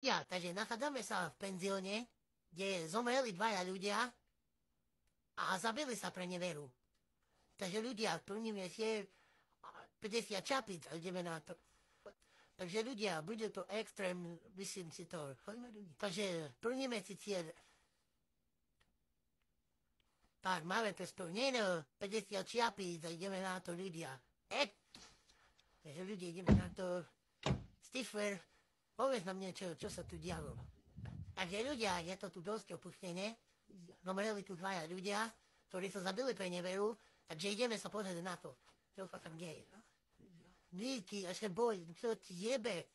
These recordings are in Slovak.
Ja, takže nachádzame sa v penzióne, kde zomreli dvaja ľudia a zabili sa pre neveru. Takže ľudia, plníme si 50 čapic a ideme na to. Takže ľudia, bude to extrém, myslím si to. Takže plníme si cieľ. Tak, máme to splnené, 50 čapic a ideme na to ľudia. Takže ľudia, ideme na to. Stifler, povedz nám niečo, čo sa tu dialo. Takže ľudia, je to tu dosť opustené. Zomreli tu dvaja ľudia, ktorí sa zabili pre neveru, takže ideme sa pozrieť na to, čo sa tam deje. Díky, ja sa bojím, čo ti jebe.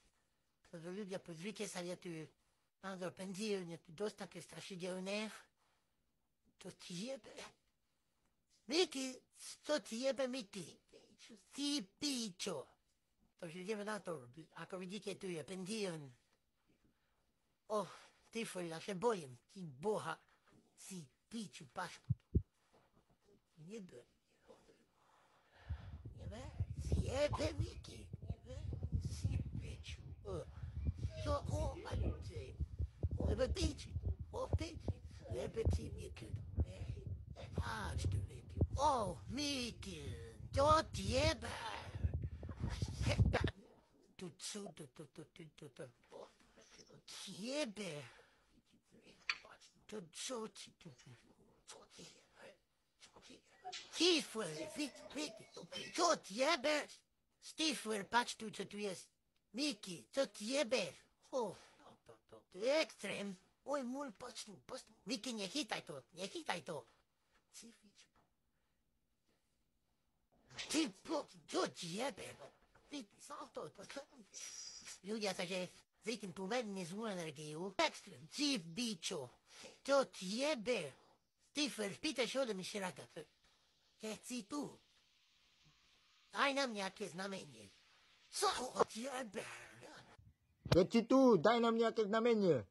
Takže ľudia, pozrite sa, je tu názor penzión, je tu dosť také strašidelné. To ti jebe. Díky, čo ti jebe mi ty? Ty píčo. Takže ideme na to. Ako vidíte, tu je penzión. Ty fuori, ja sa bojím. Ty boha. Si píču pašku. Jebe. Jebe, Miki. Si píču. Co maluce. Jebe píči. Píči. Jebe ti, Miki. Ač tu, Miki. Miki. To ti jebe. Tu. Jebe. To co ti tu. Stifler, co ti jebe? Stifler, patrz tu, co tu jest. Miki, co ti jebe? To ekstrem. Oj, mul, patrz tu. Miki, nie hitaj to. Ty, co ti jebe? Ľudia sa, že cítim tú veľmi zlú energiu. Extrém, ty bičo, to ti jebe. Stifler, spýtaj sa ode mi širaka. Keď si tu, daj nám nejaké znamenie. Co ti jebe? Keď si tu, daj nám nejaké znamenie.